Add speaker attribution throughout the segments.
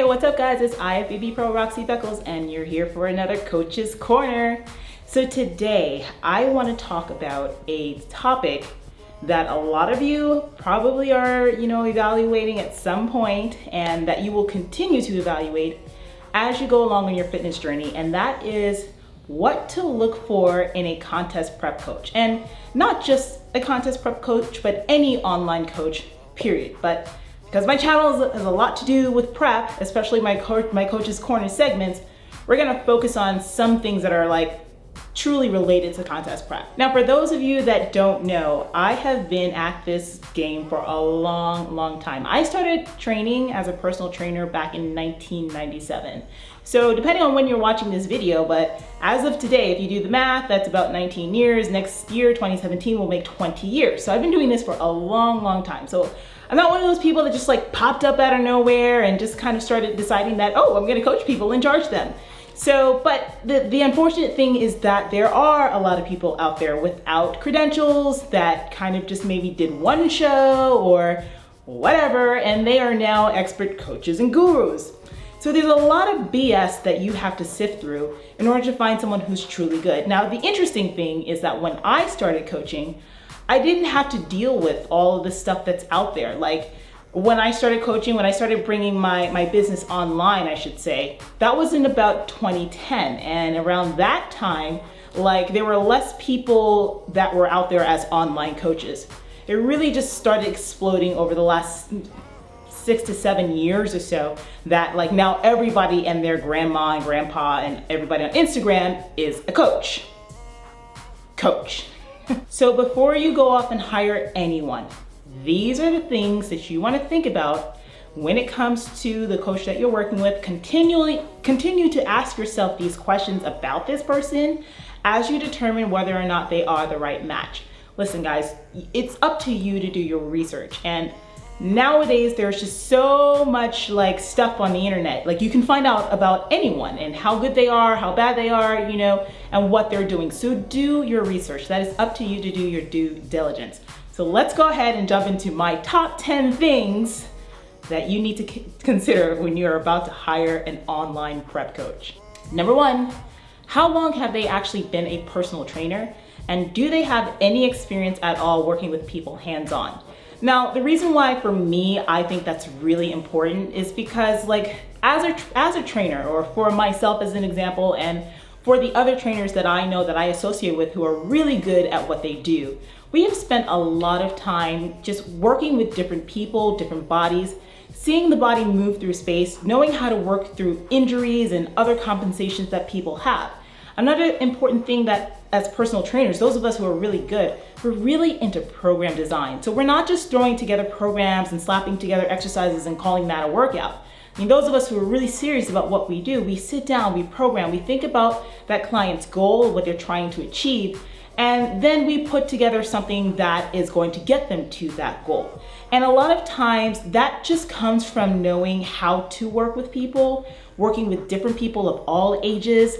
Speaker 1: what's up guys? It's IFBB Pro Roxy Beckles and you're here for another Coach's Corner. So today I want to talk about a topic that a lot of you probably are, evaluating at some point and that you will continue to evaluate as you go along on your fitness journey, and that is what to look for in a contest prep coach. And not just a contest prep coach, but any online coach, period. But because my channel has a lot to do with prep, especially my Coach's Corner segments, we're gonna focus on some things that are like truly related to contest prep. Now, for those of you that don't know, I have been at this game for a long time. I started training as a personal trainer back in 1997. So depending on when you're watching this video, but as of today, if you do the math, that's about 19 years. Next year, 2017, will make 20 years. So I've been doing this for a long time. So I'm not one of those people that just like popped up out of nowhere and just kind of started deciding that, oh, I'm gonna coach people and charge them. So, but the unfortunate thing is that there are a lot of people out there without credentials that kind of just maybe did one show or whatever, and they are now expert coaches and gurus. So there's a lot of BS that you have to sift through in order to find someone who's truly good. Now, the interesting thing is that when I started coaching, I didn't have to deal with all of the stuff that's out there. Like when I started coaching, when I started bringing my business online, I should say, that was in about 2010. And around that time, like there were less people that were out there as online coaches. It really just started exploding over the last 6 to 7 years or so, that like now everybody and their grandma and grandpa and everybody on Instagram is a coach. So before you go off and hire anyone, these are the things that you want to think about when it comes to the coach that you're working with. Continue to ask yourself these questions about this person as you determine whether or not they are the right match. Listen guys, it's up to you to do your research, and nowadays there's just so much like stuff on the internet. Like you can find out about anyone and how good they are, how bad they are, and what they're doing. So do your research. That is up to you to do your due diligence. So let's go ahead and jump into my top 10 things that you need to consider when you're about to hire an online prep coach. Number 1, how long have they actually been a personal trainer? And do they have any experience at all working with people hands-on? Now, the reason why for me, I think that's really important is because like as a trainer, or for myself as an example, and for the other trainers that I know that I associate with who are really good at what they do, we have spent a lot of time just working with different people, different bodies, seeing the body move through space, knowing how to work through injuries and other compensations that people have. Another important thing that as personal trainers, those of us who are really good, we're really into program design. So we're not just throwing together programs and slapping together exercises and calling that a workout. I mean, those of us who are really serious about what we do, we sit down, we program, we think about that client's goal, what they're trying to achieve, and then we put together something that is going to get them to that goal. And a lot of times that just comes from knowing how to work with people, working with different people of all ages,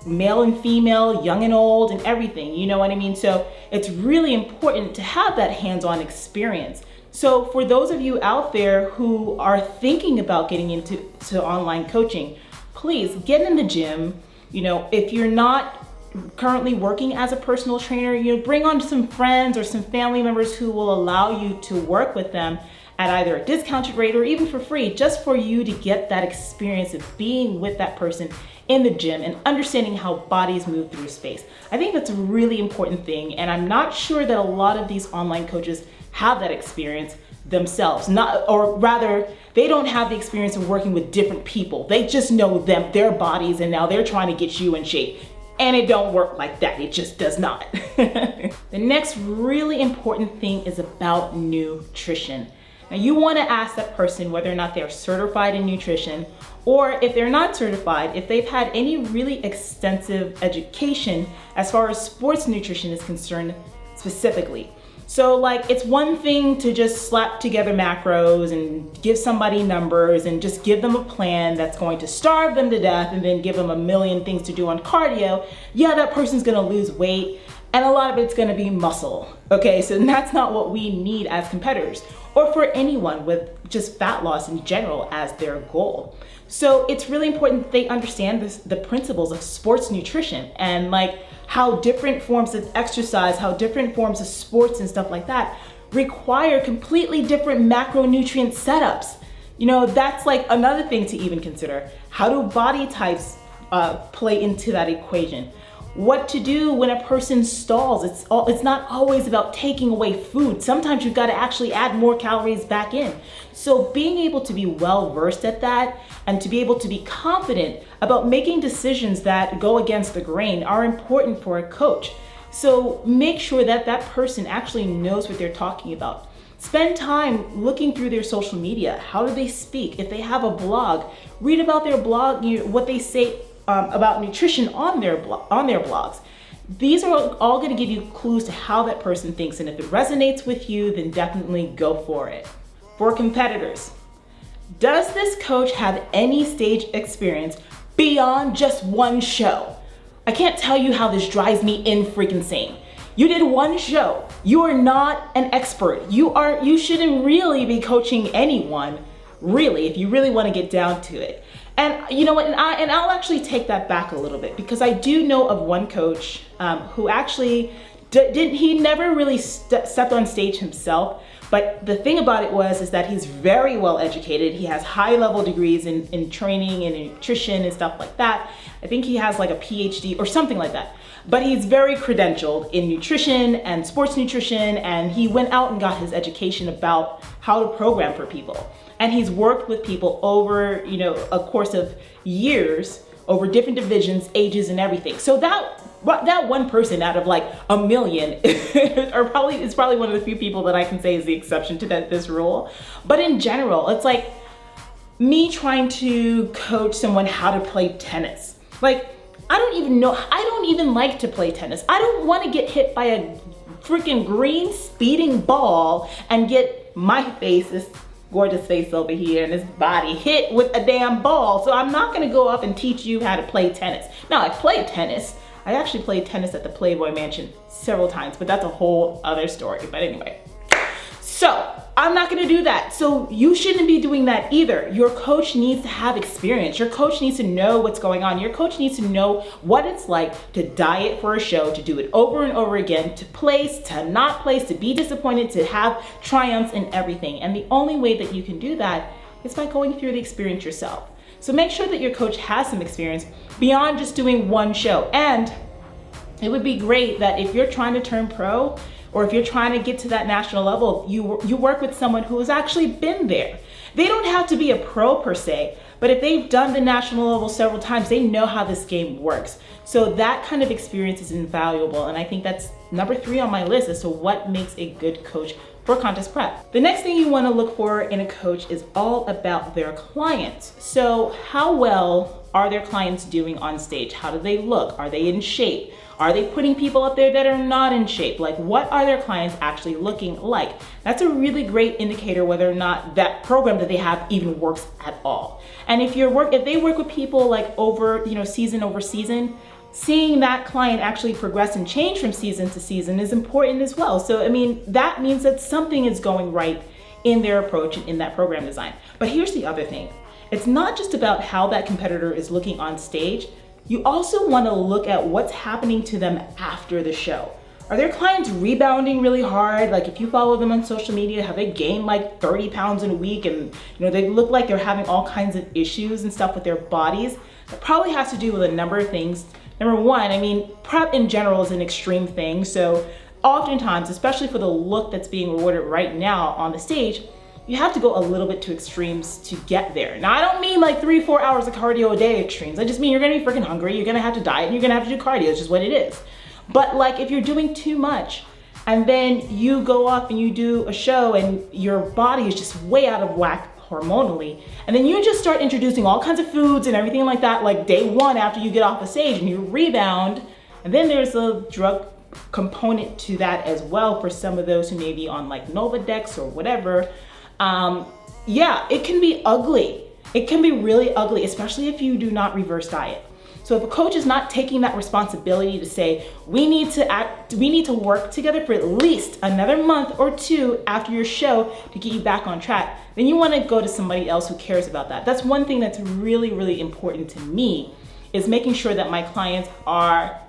Speaker 1: male and female, young and old, and everything, you know what I mean? So it's really important to have that hands-on experience. So for those of you out there who are thinking about getting into online coaching, please get in the gym. If you're not currently working as a personal trainer, bring on some friends or some family members who will allow you to work with them at either a discounted rate or even for free, just for you to get that experience of being with that person in the gym and understanding how bodies move through space. I think that's a really important thing, and I'm not sure that a lot of these online coaches have that experience themselves. Or rather, they don't have the experience of working with different people. They just know their bodies, and now they're trying to get you in shape. And it don't work like that. It just does not. The next really important thing is about nutrition. Now you want to ask that person whether or not they're certified in nutrition, or if they're not certified, if they've had any really extensive education as far as sports nutrition is concerned specifically. So like it's one thing to just slap together macros and give somebody numbers and just give them a plan that's going to starve them to death and then give them a million things to do on cardio. Yeah, that person's gonna lose weight and a lot of it's gonna be muscle. Okay, so that's not what we need as competitors or for anyone with just fat loss in general as their goal. So it's really important that they understand the principles of sports nutrition and like how different forms of exercise, how different forms of sports and stuff like that require completely different macronutrient setups. You know, that's like another thing to even consider. How do body types play into that equation? What to do when a person stalls. It's not always about taking away food. Sometimes you've got to actually add more calories back in. So being able to be well versed at that and to be able to be confident about making decisions that go against the grain are important for a coach. So make sure that that person actually knows what they're talking about. Spend time looking through their social media. How do they speak? If they have a blog, read about their blog, what they say about nutrition on their blogs. These are all going to give you clues to how that person thinks, and if it resonates with you, then definitely go for it. For competitors, does this coach have any stage experience beyond just one show? I can't tell you how this drives me insane. You did one show. You are not an expert. You shouldn't really be coaching anyone, really, if you really want to get down to it. And you know what, and I'll actually take that back a little bit, because I do know of one coach who actually he never really stepped on stage himself. But the thing about it is that he's very well educated. He has high level degrees in training and in nutrition and stuff like that. I think he has like a PhD or something like that. But he's very credentialed in nutrition and sports nutrition, and he went out and got his education about how to program for people. And he's worked with people over, a course of years, over different divisions, ages, and everything. So that one person out of like a million, is probably one of the few people that I can say is the exception to this rule. But in general, it's like me trying to coach someone how to play tennis. Like, I don't even like to play tennis. I don't want to get hit by a freaking green speeding ball and get my face, this gorgeous face over here, and this body hit with a damn ball. So I'm not going to go up and teach you how to play tennis. Now, I played tennis. I actually played tennis at the Playboy Mansion several times, but that's a whole other story. But anyway, so I'm not going to do that. So you shouldn't be doing that either. Your coach needs to have experience. Your coach needs to know what's going on. Your coach needs to know what it's like to diet for a show, to do it over and over again, to place, to not place, to be disappointed, to have triumphs and everything. And the only way that you can do that is by going through the experience yourself. So make sure that your coach has some experience beyond just doing one show. And it would be great that if you're trying to turn pro, or if you're trying to get to that national level, you work with someone who has actually been there. They don't have to be a pro per se, but if they've done the national level several times, they know how this game works. So that kind of experience is invaluable, and I think that's number 3 on my list as to what makes a good coach for contest prep. The next thing you want to look for in a coach is all about their clients. So how well are their clients doing on stage? How do they look? Are they in shape? Are they putting people up there that are not in shape? Like, what are their clients actually looking like? That's a really great indicator whether or not that program that they have even works at all. And if they work with people like over, season over season, seeing that client actually progress and change from season to season is important as well. So, that means that something is going right in their approach and in that program design. But here's the other thing. It's not just about how that competitor is looking on stage. You also want to look at what's happening to them after the show. Are their clients rebounding really hard? Like, if you follow them on social media, have they gained like 30 pounds in a week and they look like they're having all kinds of issues and stuff with their bodies? That probably has to do with a number of things. Number one, prep in general is an extreme thing. So oftentimes, especially for the look that's being rewarded right now on the stage, you have to go a little bit to extremes to get there. Now, I don't mean like 3-4 hours of cardio a day extremes. I just mean you're gonna be freaking hungry, you're gonna have to diet, and you're gonna have to do cardio. It's just what it is. But like, if you're doing too much, and then you go up and you do a show and your body is just way out of whack hormonally, and then you just start introducing all kinds of foods and everything like that, like day 1 after you get off the stage, and you rebound, and then there's a drug component to that as well for some of those who may be on like Novadex or whatever. It can be ugly. It can be really ugly, especially if you do not reverse diet. So if a coach is not taking that responsibility to say, we need to work together for at least another month or two after your show to get you back on track, then you want to go to somebody else who cares about that. That's one thing that's really, really important to me, is making sure that my clients are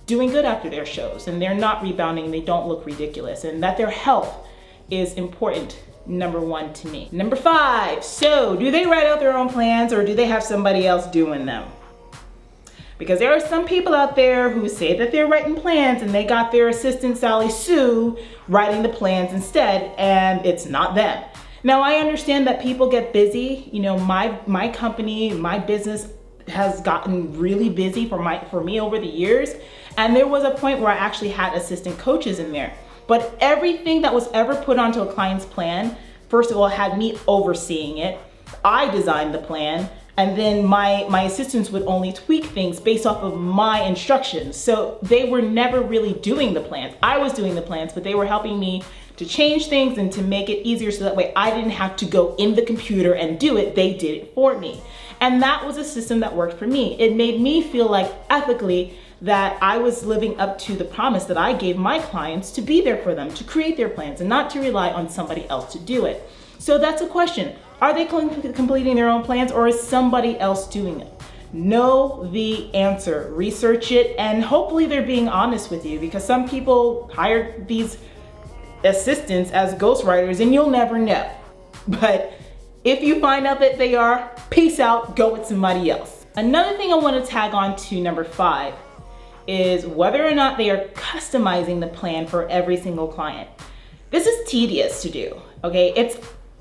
Speaker 1: doing good after their shows and they're not rebounding, they don't look ridiculous, and that their health is important, number one to me. Number 5, so do they write out their own plans or do they have somebody else doing them? Because there are some people out there who say that they're writing plans and they got their assistant Sally Sue writing the plans instead, and it's not them. Now I understand that people get busy. You know, my company, my business has gotten really busy for me over the years, and there was a point where I actually had assistant coaches in there. But everything that was ever put onto a client's plan, first of all, had me overseeing it. I designed the plan, and then my assistants would only tweak things based off of my instructions. So they were never really doing the plans. I was doing the plans, but they were helping me to change things and to make it easier so that way I didn't have to go in the computer and do it. They did it for me. And that was a system that worked for me. It made me feel like ethically that I was living up to the promise that I gave my clients to be there for them, to create their plans and not to rely on somebody else to do it. So that's a question. Are they completing their own plans or is somebody else doing it? Know the answer, research it, and hopefully they're being honest with you, because some people hire these assistants as ghostwriters and you'll never know. But if you find out that they are, peace out, go with somebody else. Another thing I want to tag on to number 5 is whether or not they are customizing the plan for every single client. This is tedious to do, okay?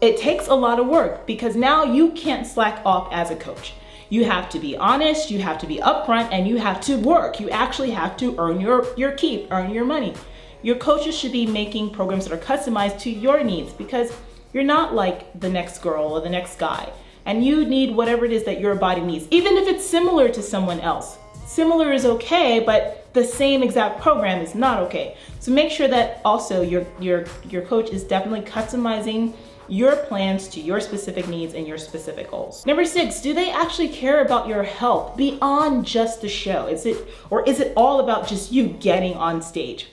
Speaker 1: It takes a lot of work because now you can't slack off as a coach. You have to be honest, you have to be upfront, and you have to work. You actually have to earn your keep, earn your money. Your coaches should be making programs that are customized to your needs, because you're not like the next girl or the next guy, and you need whatever it is that your body needs, even if it's similar to someone else. Similar is okay, but the same exact program is not okay. So make sure that also your coach is definitely customizing your plans to your specific needs and your specific goals. Number 6, do they actually care about your health beyond just the show? Is it all about just you getting on stage?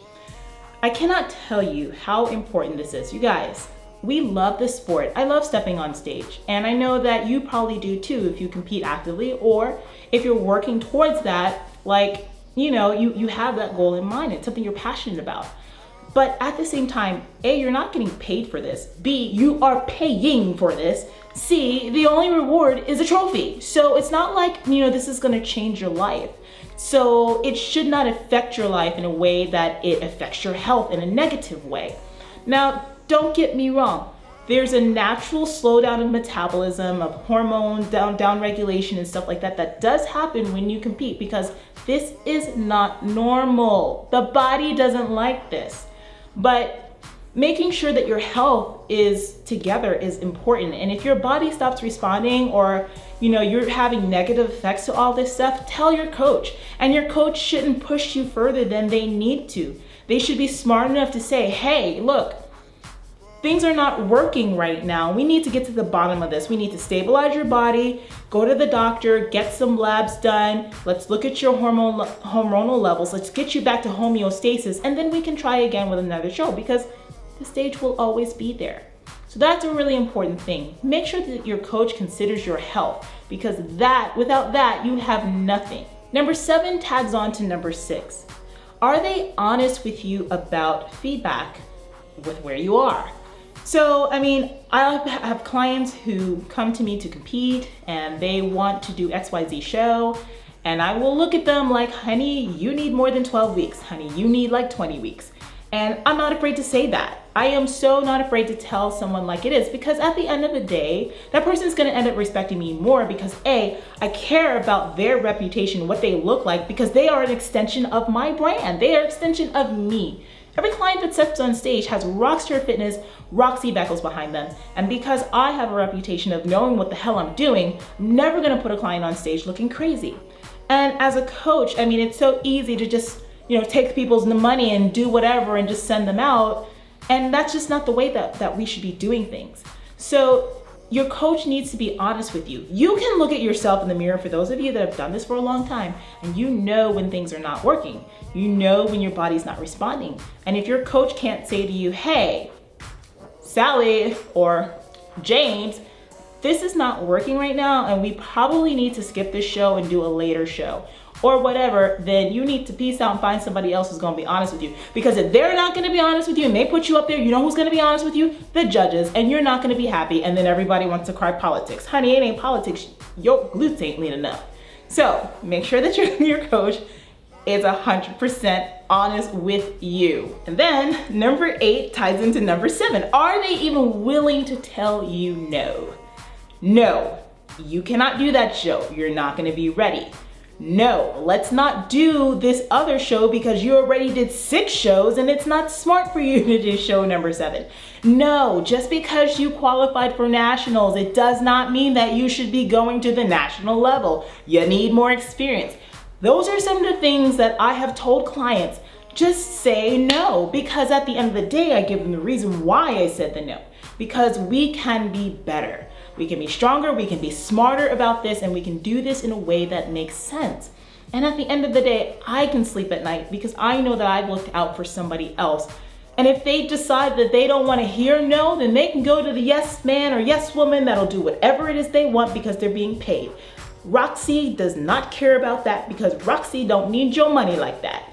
Speaker 1: I cannot tell you how important this is. You guys, we love this sport. I love stepping on stage, and I know that you probably do too if you compete actively, or if you're working towards that, like, you know, you have that goal in mind. It's something you're passionate about. But at the same time, A, you're not getting paid for this. B, you are paying for this. C, the only reward is a trophy. So it's not like, you know, this is gonna change your life. So it should not affect your life in a way that it affects your health in a negative way. Now, don't get me wrong. There's a natural slowdown in metabolism, of hormone down regulation and stuff like that that does happen when you compete, because this is not normal. The body doesn't like this. But making sure that your health is together is important. And if your body stops responding, or you know you're having negative effects to all this stuff, tell your coach. And your coach shouldn't push you further than they need to. They should be smart enough to say, hey, look, things are not working right now. We need to get to the bottom of this. We need to stabilize your body, go to the doctor, get some labs done. Let's look at your hormonal levels. Let's get you back to homeostasis, and then we can try again with another show, because the stage will always be there. So that's a really important thing. Make sure that your coach considers your health, because without that, you have nothing. Number 7 tags on to number 6. Are they honest with you about feedback with where you are? So, I mean, I have clients who come to me to compete and they want to do XYZ show, and I will look at them like, honey, you need more than 12 weeks. Honey, you need like 20 weeks. And I'm not afraid to say that. I am so not afraid to tell someone like it is, because at the end of the day, that person is gonna end up respecting me more because A, I care about their reputation, what they look like, because they are an extension of my brand. They are an extension of me. Every client that steps on stage has RoxStar Fitness, Roxy Beckles behind them. And because I have a reputation of knowing what the hell I'm doing, I'm never gonna put a client on stage looking crazy. And as a coach, I mean, it's so easy to just, you know, take people's money and do whatever and just send them out. And that's just not the way that we should be doing things. So your coach needs to be honest with you. You can look at yourself in the mirror, for those of you that have done this for a long time, and you know when things are not working. You know when your body's not responding. And if your coach can't say to you, hey, Sally or James, this is not working right now, and we probably need to skip this show and do a later show, or whatever, then you need to peace out and find somebody else who's gonna be honest with you. Because if they're not gonna be honest with you and they put you up there, you know who's gonna be honest with you? The judges, and you're not gonna be happy, and then everybody wants to cry politics. Honey, it ain't politics, your glutes ain't lean enough. So make sure that your coach is 100% honest with you. And then number 8 ties into number 7. Are they even willing to tell you no? No, you cannot do that show. You're not gonna be ready. No, let's not do this other show because you already did 6 shows and it's not smart for you to do show number 7. No, just because you qualified for nationals, it does not mean that you should be going to the national level. You need more experience. Those are some of the things that I have told clients. Just say no, because at the end of the day, I give them the reason why I said the no. Because we can be better. We can be stronger, we can be smarter about this, and we can do this in a way that makes sense. And at the end of the day, I can sleep at night because I know that I've looked out for somebody else. And if they decide that they don't want to hear no, then they can go to the yes man or yes woman that'll do whatever it is they want because they're being paid. Roxy does not care about that because Roxy don't need your money like that,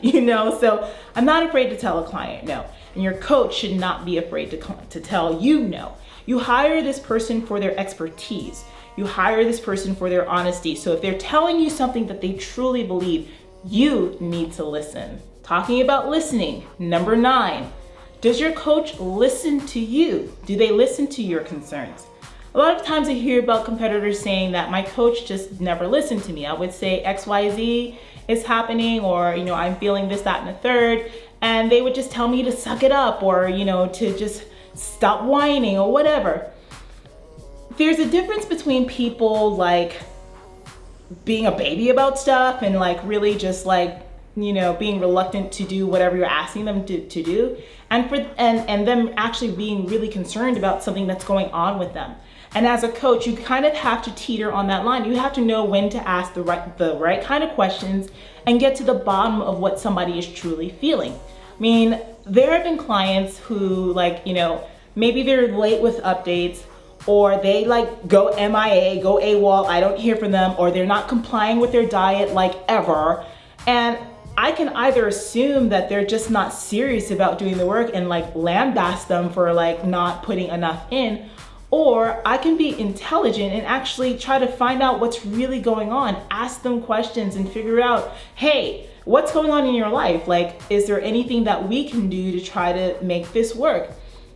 Speaker 1: So I'm not afraid to tell a client no. And your coach should not be afraid to tell you no. You hire this person for their expertise. You hire this person for their honesty. So if they're telling you something that they truly believe, you need to listen. Talking about listening, number 9. Does your coach listen to you? Do they listen to your concerns? A lot of times I hear about competitors saying that my coach just never listened to me. I would say XYZ is happening, or, I'm feeling this, that, and the third. And they would just tell me to suck it up, or, to just stop whining or whatever. There's a difference between people like being a baby about stuff and like really just like, being reluctant to do whatever you're asking them to do, and them actually being really concerned about something that's going on with them. And as a coach, you kind of have to teeter on that line. You have to know when to ask the right kind of questions and get to the bottom of what somebody is truly feeling. I mean, there have been clients who maybe they're late with updates, or they go MIA, go AWOL, I don't hear from them, or they're not complying with their diet ever. And I can either assume that they're just not serious about doing the work and lambaste them for not putting enough in, or I can be intelligent and actually try to find out what's really going on, ask them questions and figure out, hey, what's going on in your life? Is there anything that we can do to try to make this work?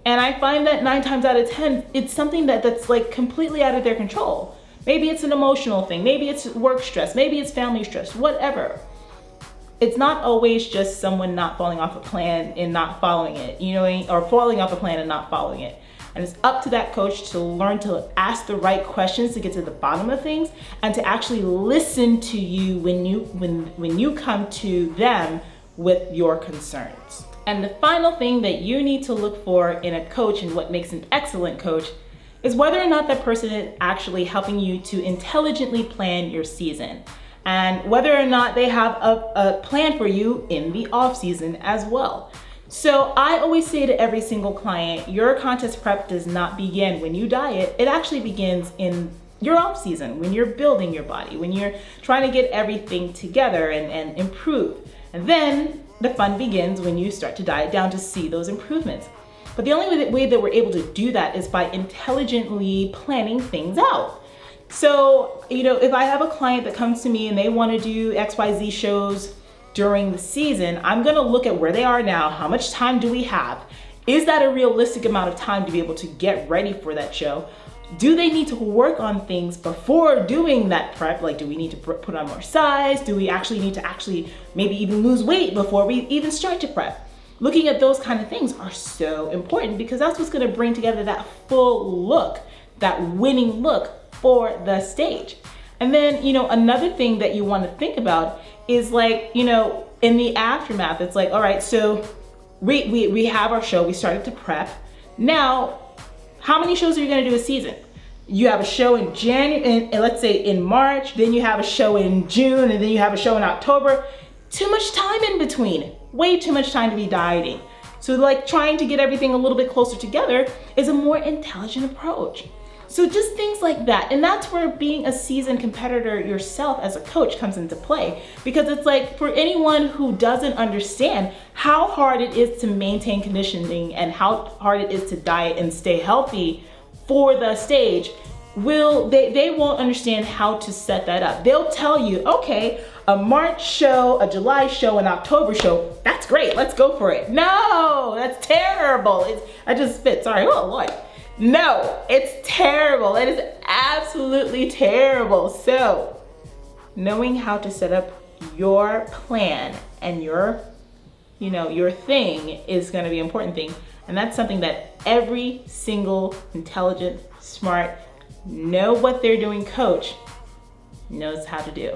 Speaker 1: And I find that 9 times out of 10, it's something that's completely out of their control. Maybe it's an emotional thing, maybe it's work stress, maybe it's family stress, whatever. It's not always just someone not falling off a plan and not following it, or falling off a plan and not following it. And it's up to that coach to learn to ask the right questions to get to the bottom of things, and to actually listen to you when you come to them with your concerns. And the final thing that you need to look for in a coach, and what makes an excellent coach, is whether or not that person is actually helping you to intelligently plan your season, and whether or not they have a plan for you in the off season as well. So I always say to every single client, your contest prep does not begin when you diet. It actually begins in your off season, when you're building your body, when you're trying to get everything together and improve. And then the fun begins when you start to diet down to see those improvements. But the only way that we're able to do that is by intelligently planning things out. So, if I have a client that comes to me and they want to do XYZ shows during the season, I'm gonna look at where they are now. How much time do we have? Is that a realistic amount of time to be able to get ready for that show? Do they need to work on things before doing that prep? Do we need to put on more size? Do we actually need to maybe even lose weight before we even start to prep? Looking at those kind of things are so important, because that's what's gonna bring together that full look, that winning look for the stage. And then, another thing that you wanna think about is in the aftermath, it's all right, so we have our show, we started to prep. Now, how many shows are you gonna do a season? you have a show in January, and let's say in March, then you have a show in June, and then you have a show in October. Too much time in between, way too much time to be dieting. So like trying to get everything a little bit closer together is a more intelligent approach. So just things like that. And that's where being a seasoned competitor yourself as a coach comes into play. Because it's like for anyone who doesn't understand how hard it is to maintain conditioning and how hard it is to diet and stay healthy for the stage, they won't understand how to set that up. They'll tell you, okay, a March show, a July show, an October show, that's great, let's go for it. No, that's terrible. I just spit, sorry, oh Lord. No, it's terrible. It is absolutely terrible. So, knowing how to set up your plan and your thing is gonna be an important thing. And that's something that every single intelligent, smart, know what they're doing coach knows how to do.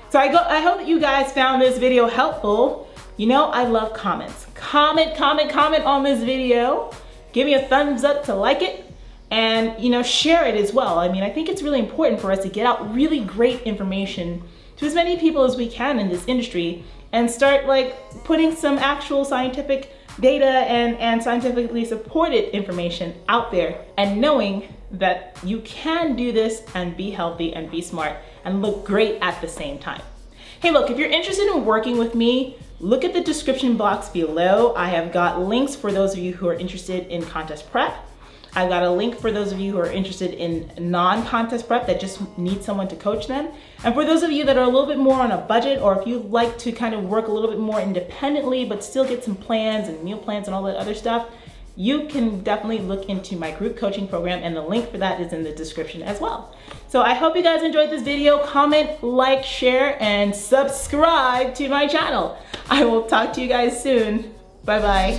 Speaker 1: So I hope that you guys found this video helpful. I love comments. Comment on this video. Give me a thumbs up to like it, and share it as well. I mean, I think it's really important for us to get out really great information to as many people as we can in this industry and start like putting some actual scientific data and scientifically supported information out there, and knowing that you can do this and be healthy and be smart and look great at the same time. Hey, look, if you're interested in working with me, look at the description box below. I have got links for those of you who are interested in contest prep. I've got a link for those of you who are interested in non-contest prep that just need someone to coach them. And for those of you that are a little bit more on a budget, or if you like to kind of work a little bit more independently but still get some plans and meal plans and all that other stuff, you can definitely look into my group coaching program, and the link for that is in the description as well. So I hope you guys enjoyed this video. Comment, like, share, and subscribe to my channel. I will talk to you guys soon. Bye-bye.